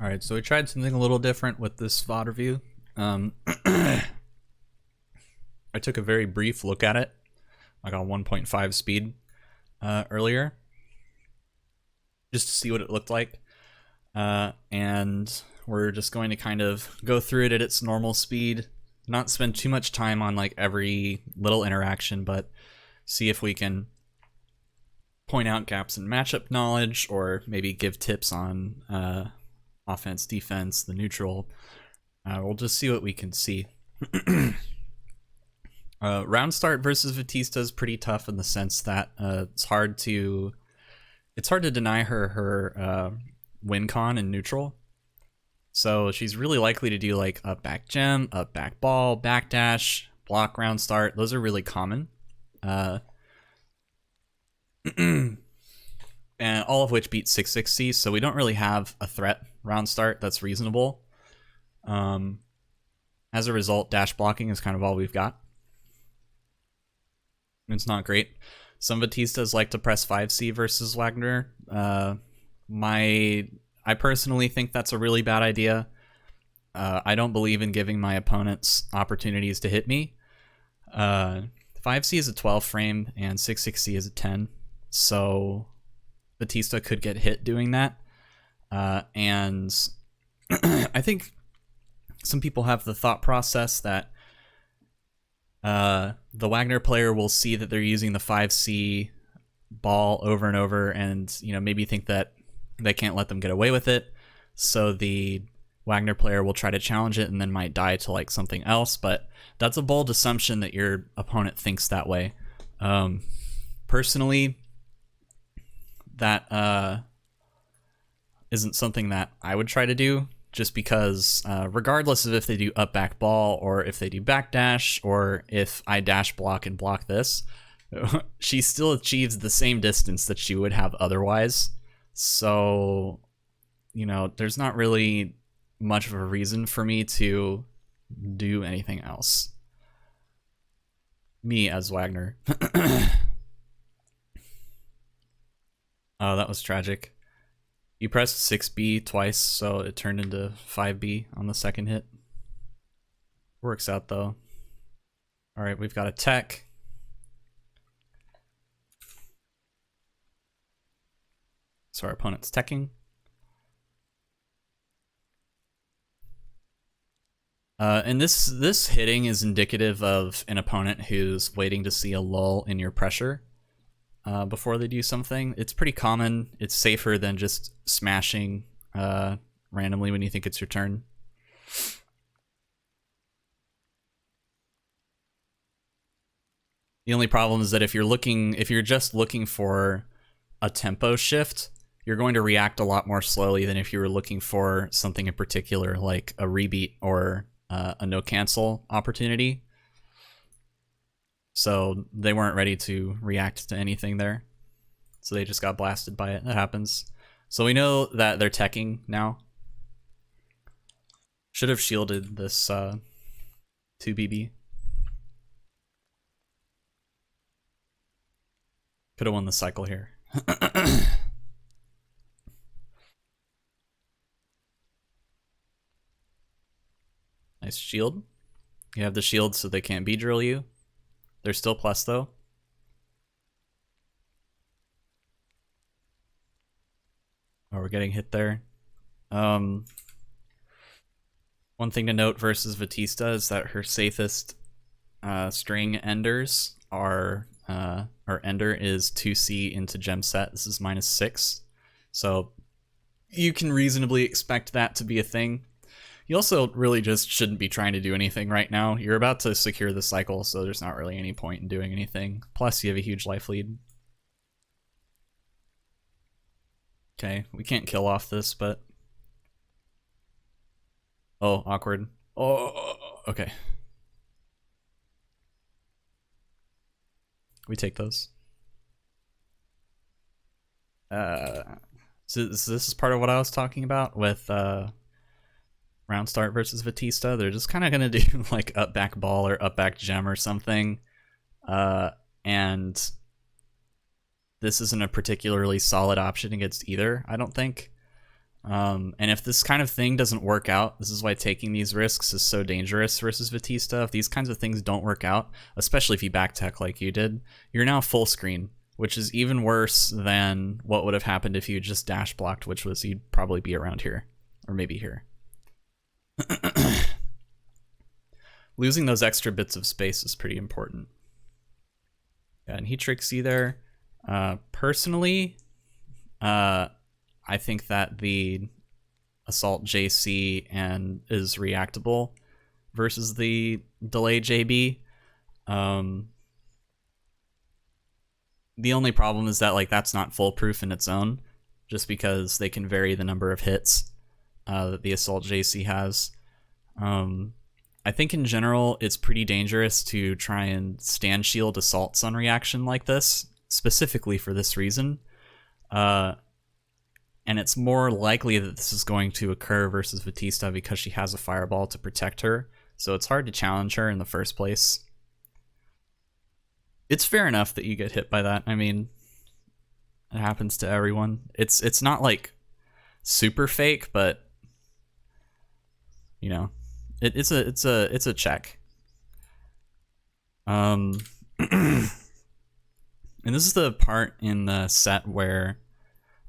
Alright, so we tried something a little different with this VOD review. I took a very brief look at it, like on 1.5 speed earlier, just to see what it looked like. And we're just going to kind of go through it at its normal speed, not spend too much time on like every little interaction, but see if we can point out gaps in matchup knowledge or maybe give tips on offense, defense, the neutral. We'll just see what we can see. Round start versus Batista is pretty tough in the sense that it's hard to deny her win con in neutral. So she's really likely to do like up back gem, up back ball, backdash, block round start. Those are really common. And all of which beat 660, so we don't really have a threat round start that's reasonable. As a result, dash blocking is kind of all we've got. It's not great. Some Batistas like to press 5C versus Wagner. I personally think that's a really bad idea. I don't believe in giving my opponents opportunities to hit me. 5C is a 12 frame and 660 is a 10, so Batista could get hit doing that. And I think some people have the thought process that the Wagner player will see that they're using the 5C ball over and over and, you know, maybe think that they can't let them get away with it. So the Wagner player will try to challenge it and then might die to like something else. But that's a bold assumption that your opponent thinks that way. Personally, that isn't something that I would try to do, just because regardless of if they do up back ball or if they do backdash or if I dash block and block this, she still achieves the same distance that she would have otherwise. So, you know, there's not really much of a reason for me to do anything else. Me as Wagner. Oh, that was tragic. You pressed 6B twice, so it turned into 5B on the second hit. Works out, though. Alright, we've got a tech. So our opponent's teching. And this hitting is indicative of an opponent who's waiting to see a lull in your pressure before they do something. It's pretty common. It's safer than just smashing randomly when you think it's your turn. The only problem is that if you're just looking for a tempo shift, you're going to react a lot more slowly than if you were looking for something in particular, like a rebeat or a no cancel opportunity. So they weren't ready to react to anything there. So they just got blasted by it. That happens. So we know that they're teching now. Should have shielded this 2BB. Could have won the cycle here. Nice shield. You have the shield so they can't B-drill you. They're still plus though. Oh, we're getting hit there. One thing to note versus Batista is that her safest string enders are, our ender is 2C into gem set. This is -6. So you can reasonably expect that to be a thing. You also really just shouldn't be trying to do anything right now. You're about to secure the cycle, so there's not really any point in doing anything. Plus, you have a huge life lead. Okay, we can't kill off this, but... Oh, awkward. Oh, okay. We take those. So this is part of what I was talking about with round start versus Batista. They're just kind of gonna do like up back ball or up back gem or something, and this isn't a particularly solid option against either, I don't think. And if this kind of thing doesn't work out, this is why taking these risks is so dangerous versus Batista. If these kinds of things don't work out, especially if you back tech like you did, you're now full screen, which is even worse than what would have happened if you just dash blocked, which was you'd probably be around here, or maybe here. Losing those extra bits of space is pretty important. Yeah, and he tricks you there. Personally, I think that the assault JC and is reactable versus the delay JB. The only problem is that like that's not foolproof in its own, just because they can vary the number of hits that the assault JC has. I think in general it's pretty dangerous to try and stand shield assaults on reaction like this, specifically for this reason. And it's more likely that this is going to occur versus Batista because she has a fireball to protect her, so it's hard to challenge her in the first place. It's fair enough that you get hit by that. I mean, it happens to everyone. It's not like super fake, but you know, it's a check. And this is the part in the set where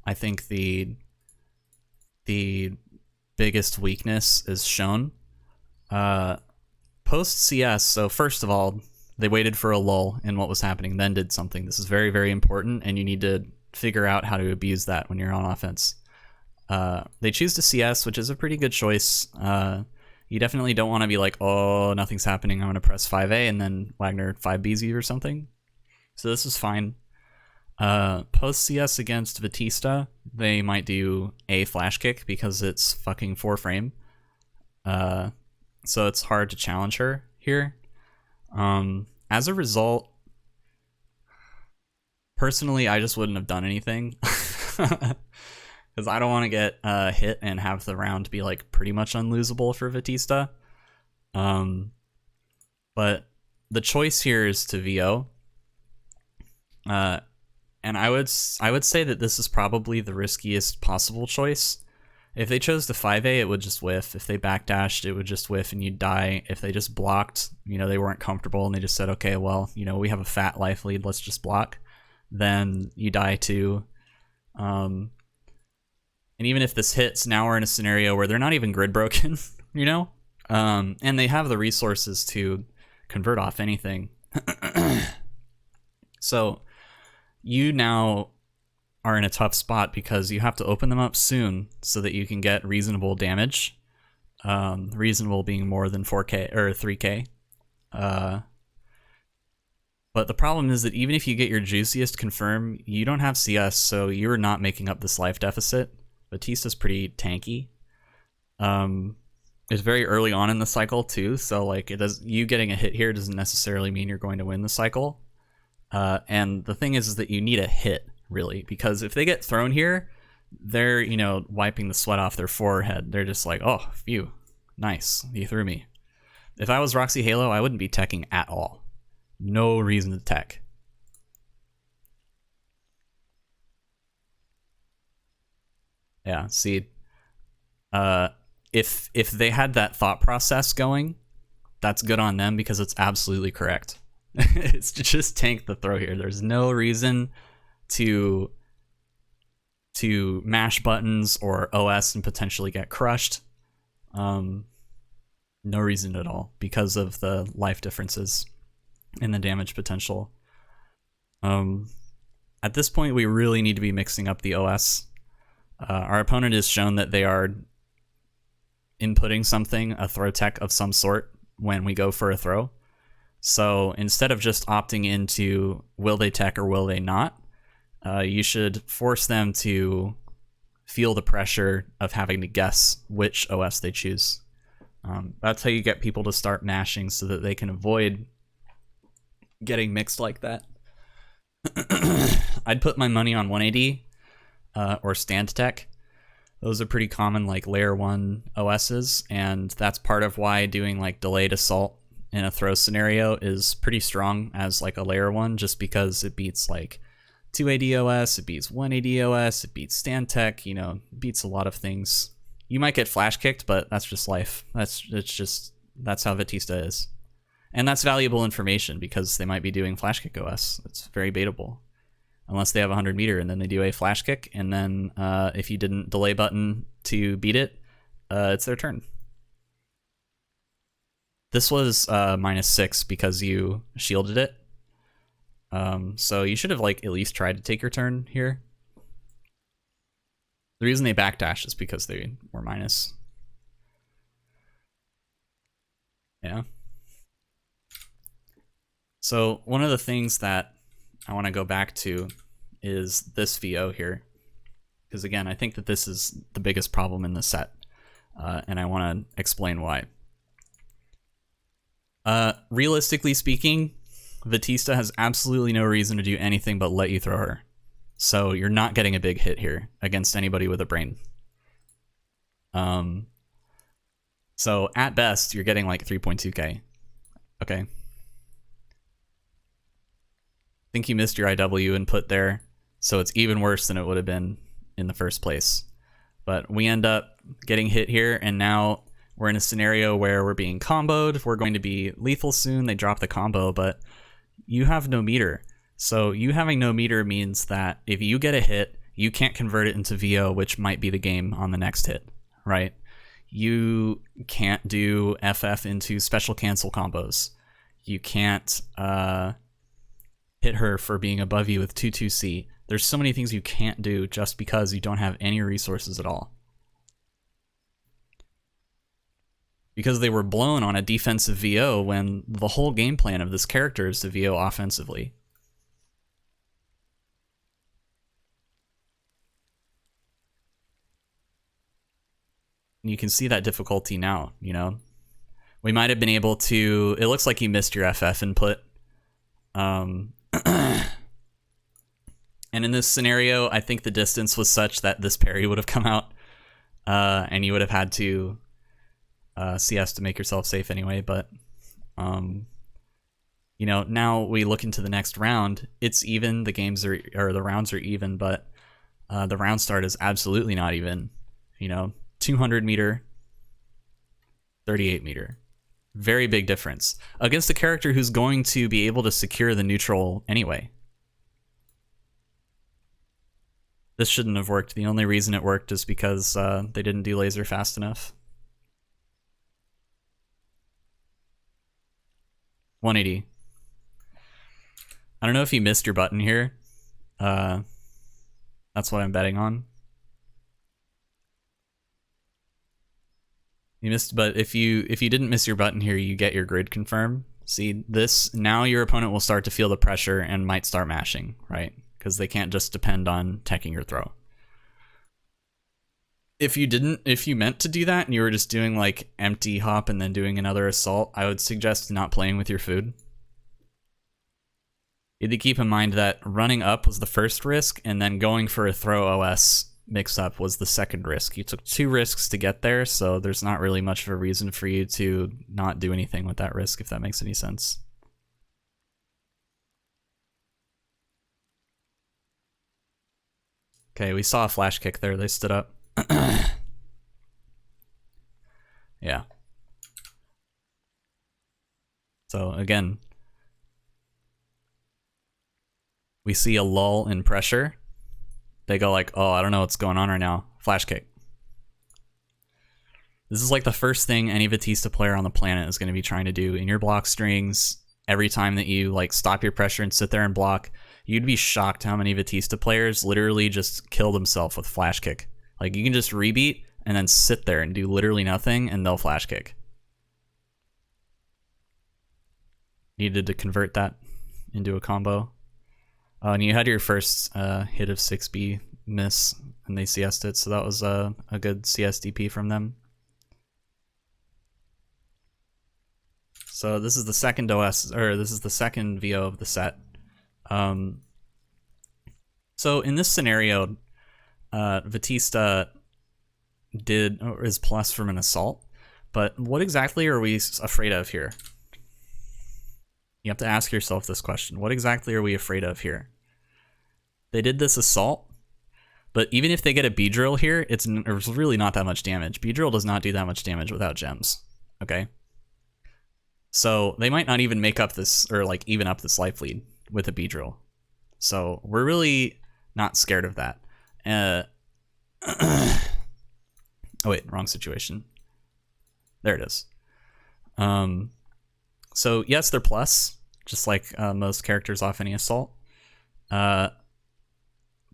I think the biggest weakness is shown. Post CS, so first of all, they waited for a lull in what was happening, then did something. This is very, very important, and you need to figure out how to abuse that when you're on offense. They choose to CS, which is a pretty good choice. You definitely don't want to be like, oh, nothing's happening, I'm going to press 5A, and then Wagner 5Bs you or something. So this is fine. Post CS against Batista, they might do a flash kick because it's fucking 4-frame. So it's hard to challenge her here. As a result, personally, I just wouldn't have done anything. Because I don't want to get hit and have the round be like pretty much unlosable for Batista. But the choice here is to VO. And I would say that this is probably the riskiest possible choice. If they chose to 5A, it would just whiff. If they backdashed, it would just whiff and you'd die. If they just blocked, you know, they weren't comfortable and they just said, okay, well, you know, we have a fat life lead, let's just block, then you die too. And even if this hits, now we're in a scenario where they're not even grid broken, you know? And they have the resources to convert off anything. So you now are in a tough spot because you have to open them up soon so that you can get reasonable damage. Reasonable being more than 4K or 3K. But the problem is that even if you get your juiciest confirm, you don't have CS, so you're not making up this life deficit. Batista's pretty tanky. It's very early on in the cycle too, so like you getting a hit here doesn't necessarily mean you're going to win the cycle. And the thing is that you need a hit, really, because if they get thrown here, they're, you know, wiping the sweat off their forehead. They're just like, oh, phew, nice, you threw me. If I was RoxieHalo, I wouldn't be teching at all. No reason to tech. Yeah, see, if they had that thought process going, that's good on them because it's absolutely correct. It's to just tank the throw here. There's no reason to mash buttons or OS and potentially get crushed. No reason at all because of the life differences and the damage potential. At this point, we really need to be mixing up the OS. Our opponent has shown that they are inputting something, a throw tech of some sort, when we go for a throw. So instead of just opting into will they tech or will they not, you should force them to feel the pressure of having to guess which OS they choose. That's how you get people to start mashing so that they can avoid getting mixed like that. I'd put my money on 180 or stand tech. Those are pretty common like layer 1 OSs, and that's part of why doing like delayed assault in a throw scenario is pretty strong as like a layer 1, just because it beats like 280 OS, it beats 180 OS, it beats Stantec, you know, beats a lot of things. You might get flash kicked, but that's just life. That's how Batista is. And that's valuable information because they might be doing flash kick OS. It's very baitable. Unless they have 100 meter and then they do a flash kick, and then if you didn't delay button to beat it, it's their turn. This was -6 because you shielded it. So you should have like at least tried to take your turn here. The reason they backdash is because they were minus. Yeah. So one of the things that I want to go back to is this VO here. Because again, I think that this is the biggest problem in the set. And I want to explain why. Realistically speaking, Batista has absolutely no reason to do anything but let you throw her. So you're not getting a big hit here against anybody with a brain. So at best, you're getting like 3.2k. Okay. I think you missed your IW input there, so it's even worse than it would have been in the first place. But we end up getting hit here, and now we're in a scenario where we're being comboed. We're going to be lethal soon. They drop the combo, but you have no meter. So you having no meter means that if you get a hit, you can't convert it into VO, which might be the game on the next hit, right? You can't do FF into special cancel combos. You can't hit her for being above you with 2-2C. There's so many things you can't do just because you don't have any resources at all. Because they were blown on a defensive VO when the whole game plan of this character is to VO offensively. And you can see that difficulty now, you know? We might have been able to... It looks like you missed your FF input. And in this scenario, I think the distance was such that this parry would have come out. And you would have had to CS to make yourself safe anyway. But, you know, now we look into the next round. It's even. The games are... Or the rounds are even, but the round start is absolutely not even. You know, 200 meter, 38 meter. Very big difference. Against a character who's going to be able to secure the neutral anyway. This shouldn't have worked. The only reason it worked is because they didn't do laser fast enough. 180. I don't know if you missed your button here. That's what I'm betting on. You missed, but if you didn't miss your button here, you get your grid confirm. See this, now your opponent will start to feel the pressure and might start mashing, right? Because they can't just depend on teching your throw. If you meant to do that and you were just doing like empty hop and then doing another assault, I would suggest not playing with your food. You have to keep in mind that running up was the first risk, and then going for a throw OS mix-up was the second risk. You took 2 risks to get there, so there's not really much of a reason for you to not do anything with that risk, if that makes any sense. Okay, we saw a flash kick there. They stood up. Yeah. So again, we see a lull in pressure. They go like, oh, I don't know what's going on right now. Flash kick. This is like the first thing any Batista player on the planet is going to be trying to do in your block strings. Every time that you like stop your pressure and sit there and block, you'd be shocked how many Batista players literally just kill themselves with flash kick. Like you can just rebeat and then sit there and do literally nothing and they'll flash kick. Needed to convert that into a combo. And you had your first hit of 6B miss, and they CS'd it, so that was a good CSDP from them. So this is the second OS, or this is the second VO of the set. So in this scenario, Batista is plus from an assault, but what exactly are we afraid of here? You have to ask yourself this question. What exactly are we afraid of here? They did this assault, but even if they get a B-drill here, it's really not that much damage. B-drill does not do that much damage without gems, okay? So they might not even make up this, or like even up this life lead with a B-drill. So we're really not scared of that. Oh wait, wrong situation. There it is. So yes, they're plus, just like most characters off any assault.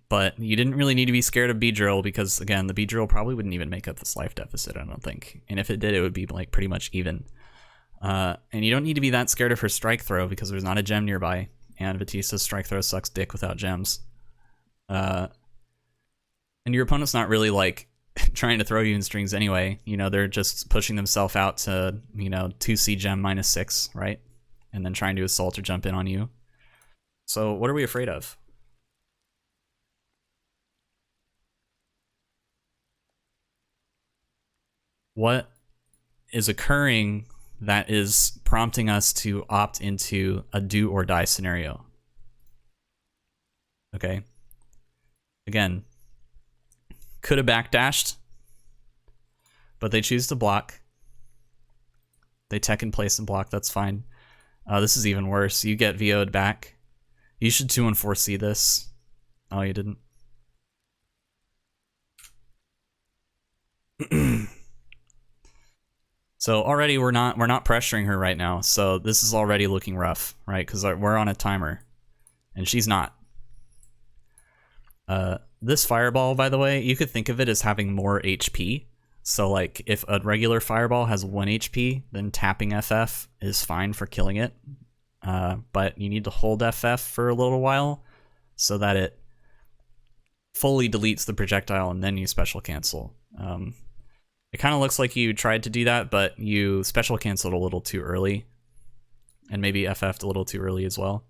But you didn't really need to be scared of B-drill because, again, the B-drill probably wouldn't even make up this life deficit, I don't think. And if it did, it would be like pretty much even. And you don't need to be that scared of her strike throw because there's not a gem nearby, and Batista's strike throw sucks dick without gems. And your opponent's not really like trying to throw you in strings anyway. You know, they're just pushing themselves out to, you know, 2C gem -6, right? And then trying to assault or jump in on you. So what are we afraid of? What is occurring that is prompting us to opt into a do or die scenario? Okay. Again, could have backdashed, but they choose to block. They tech in place and block, that's fine. This is even worse. You get VO'd back. You should 2-4C this. Oh, you didn't. So already we're not pressuring her right now. So this is already looking rough, right? Because we're on a timer, and she's not. This fireball, by the way, you could think of it as having more HP. So like if a regular fireball has 1 HP, then tapping FF is fine for killing it. But you need to hold FF for a little while so that it fully deletes the projectile and then you special cancel. It kind of looks like you tried to do that, but you special canceled a little too early, and maybe FF'd a little too early as well.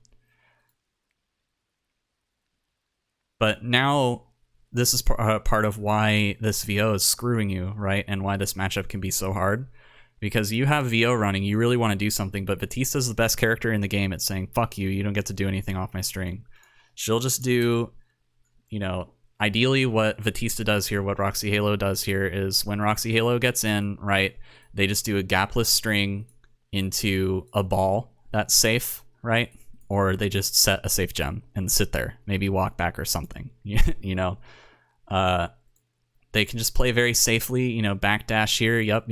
But now this is part of why this VO is screwing you, right? And why this matchup can be so hard. Because you have VO running, you really want to do something, but Batista's the best character in the game at saying, fuck you, you don't get to do anything off my string. She'll just do, you know, ideally what Batista does here, what RoxieHalo does here, is when RoxieHalo gets in, right, they just do a gapless string into a ball that's safe, right? Or they just set a safe gem and sit there, maybe walk back or something, you know? They can just play very safely, you know, backdash here, yep.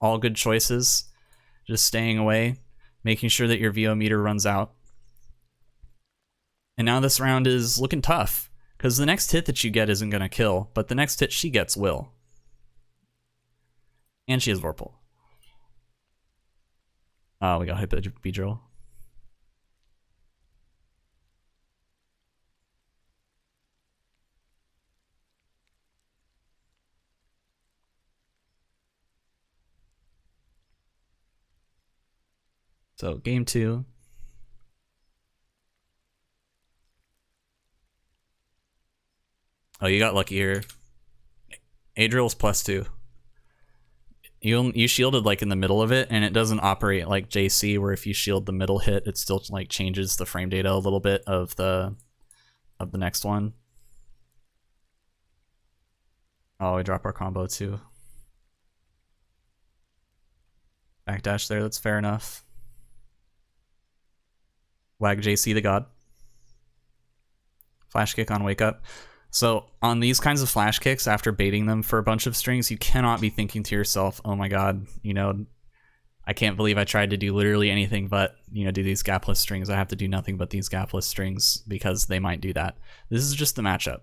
All good choices. Just staying away, making sure that your VO meter runs out. And now this round is looking tough. Because the next hit that you get isn't going to kill, but the next hit she gets will. And she has Vorpal. Oh, we got hit by B-drill. So, game 2. Oh, you got lucky here. A-drill's +2. You shielded like in the middle of it, and it doesn't operate like JC, where if you shield the middle hit, it still like changes the frame data a little bit of the next one. Oh, we drop our combo too. Backdash there, that's fair enough. Wag JC the god. Flash kick on wake up. So on these kinds of flash kicks, after baiting them for a bunch of strings, you cannot be thinking to yourself, oh my god, you know, I can't believe I tried to do literally anything but, you know, do these gapless strings. I have to do nothing but these gapless strings because they might do that. This is just the matchup.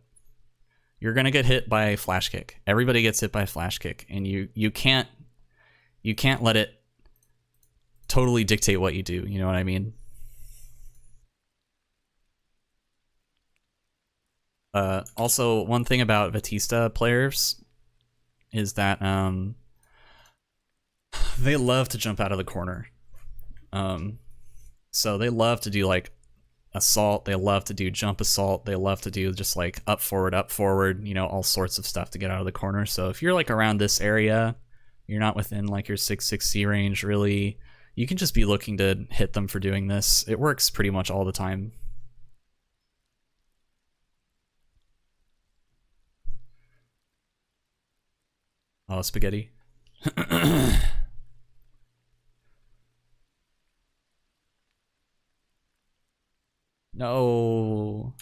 You're going to get hit by a flash kick. Everybody gets hit by a flash kick, and you can't let it totally dictate what you do, you know what I mean? Also, one thing about Batista players is that they love to jump out of the corner. So they love to do like assault, they love to do jump assault, they love to do just like up forward, you know, all sorts of stuff to get out of the corner. So if you're like around this area, you're not within like your 6-6C range really, you can just be looking to hit them for doing this. It works pretty much all the time. Oh, spaghetti. No.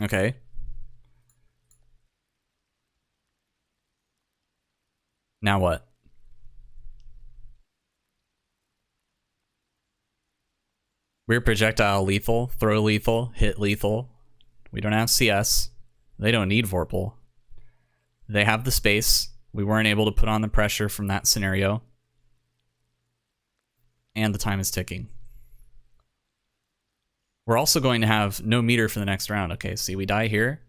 Okay. Now what? We're projectile lethal, throw lethal, hit lethal. We don't have CS. They don't need Vorpal. They have the space. We weren't able to put on the pressure from that scenario. And the time is ticking. We're also going to have no meter for the next round. Okay, see, we die here.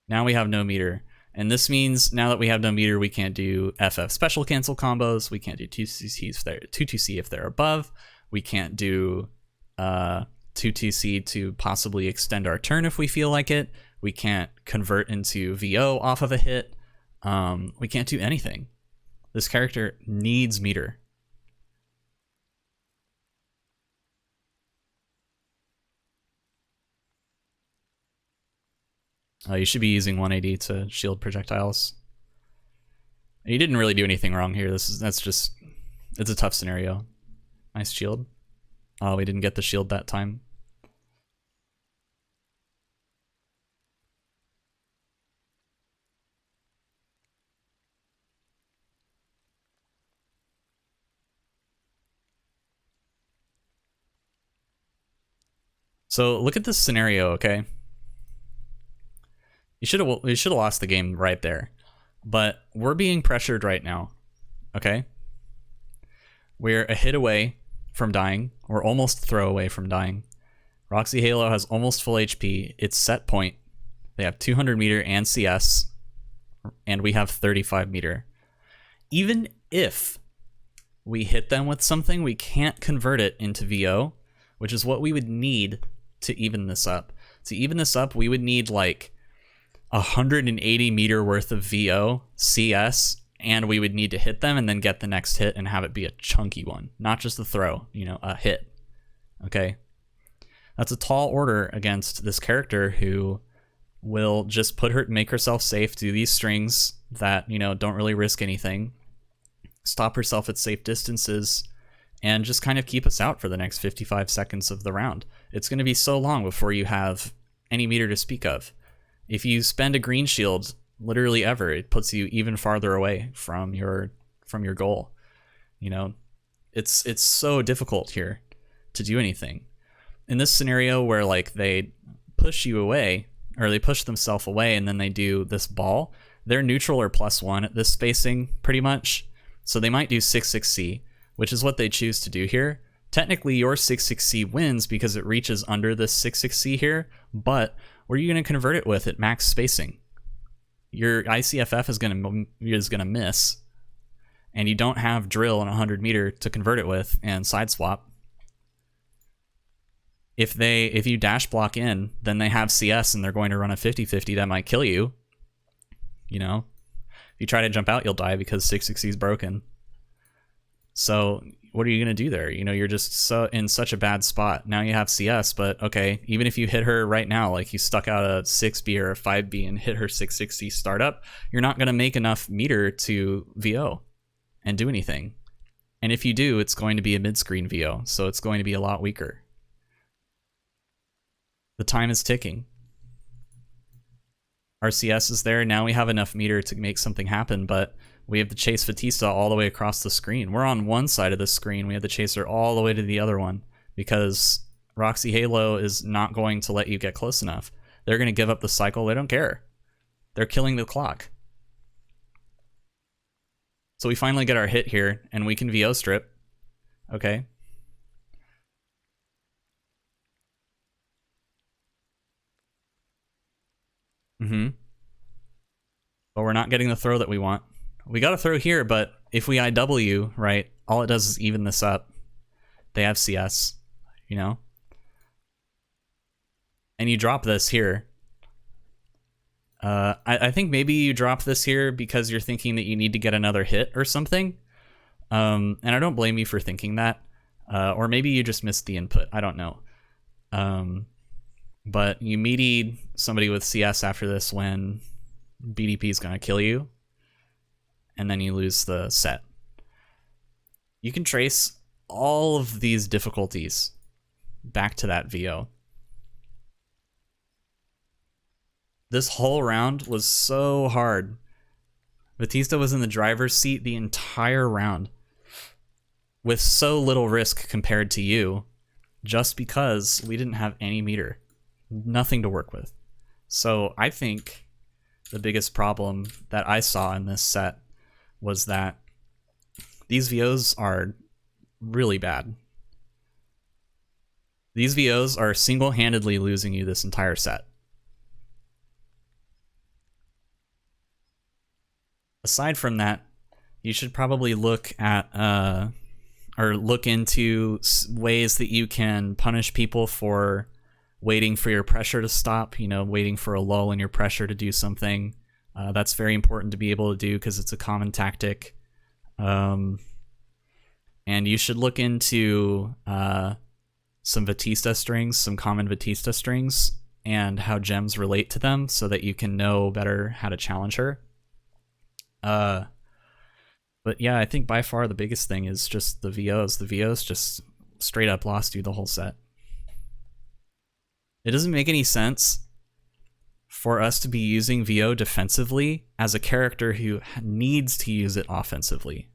Now we have no meter. And this means now that we have no meter, we can't do FF special cancel combos. We can't do 2-2C if they're above. We can't do 2-2C to possibly extend our turn if we feel like it. We can't convert into VO off of a hit. We can't do anything. This character needs meter. You should be using 180 to shield projectiles. You didn't really do anything wrong here. That's just, it's a tough scenario. Nice shield. Oh, we didn't get the shield that time. So look at this scenario, okay? You should have lost the game right there. But we're being pressured right now, okay? We're a hit away from dying. We're almost throw away from dying. RoxieHalo has almost full HP. It's set point. They have 200 meter and CS, and we have 35 meter. Even if we hit them with something, we can't convert it into VO, which is what we would need to even this up. To even this up, we would need like 180 meter worth of VO, CS, and we would need to hit them and then get the next hit and have it be a chunky one. Not just a throw, you know, a hit. Okay? That's a tall order against this character who will just make herself safe, do these strings that, you know, don't really risk anything, stop herself at safe distances, and just kind of keep us out for the next 55 seconds of the round. It's going to be so long before you have any meter to speak of. If you spend a green shield, literally ever, it puts you even farther away from your goal. You know, it's so difficult here to do anything. In this scenario where like they push you away, or they push themselves away and then they do this ball, they're neutral or +1 at this spacing pretty much. So they might do 6-6C, which is what they choose to do here. Technically your 6-6C wins because it reaches under this 6-6C here, but what are you going to convert it with at max spacing? Your ICFF is going to miss, and you don't have drill and 100 meter to convert it with and side swap. If you dash block in, then they have CS and they're going to run a 50-50 that might kill you. You know, if you try to jump out, you'll die because 6-6C is broken. So what are you going to do there? You know, you're just in such a bad spot. Now you have CS, but okay, even if you hit her right now, like you stuck out a 6B or a 5B and hit her 6-6C startup, you're not going to make enough meter to VO and do anything. And if you do, it's going to be a mid-screen VO, so it's going to be a lot weaker. The time is ticking. Our CS is there. Now we have enough meter to make something happen, but we have to chase Fatista all the way across the screen. We're on one side of the screen. We have to chase her all the way to the other one because RoxieHalo is not going to let you get close enough. They're going to give up the cycle. They don't care. They're killing the clock. So we finally get our hit here, and we can VO strip. Okay. But we're not getting the throw that we want. We got a throw here, but if we IW, right, all it does is even this up. They have CS, you know? And you drop this here. I think maybe you drop this here because you're thinking that you need to get another hit or something. And I don't blame you for thinking that. Or maybe you just missed the input. I don't know. But you meaty somebody with CS after this when BDP is going to kill you. And then you lose the set. You can trace all of these difficulties back to that VO. This whole round was so hard. Batista was in the driver's seat the entire round with so little risk compared to you, just because we didn't have any meter. Nothing to work with. So I think the biggest problem that I saw in this set was that these VOs are really bad. These VOs are single-handedly losing you this entire set. Aside from that, you should probably look at or look into ways that you can punish people for waiting for your pressure to stop, you know, waiting for a lull in your pressure to do something. That's very important to be able to do because it's a common tactic. And you should look into some Batista strings, some common Batista strings, and how gems relate to them so that you can know better how to challenge her. But yeah, I think by far the biggest thing is just the VOs. The VOs just straight up lost you the whole set. It doesn't make any sense for us to be using VO defensively as a character who needs to use it offensively.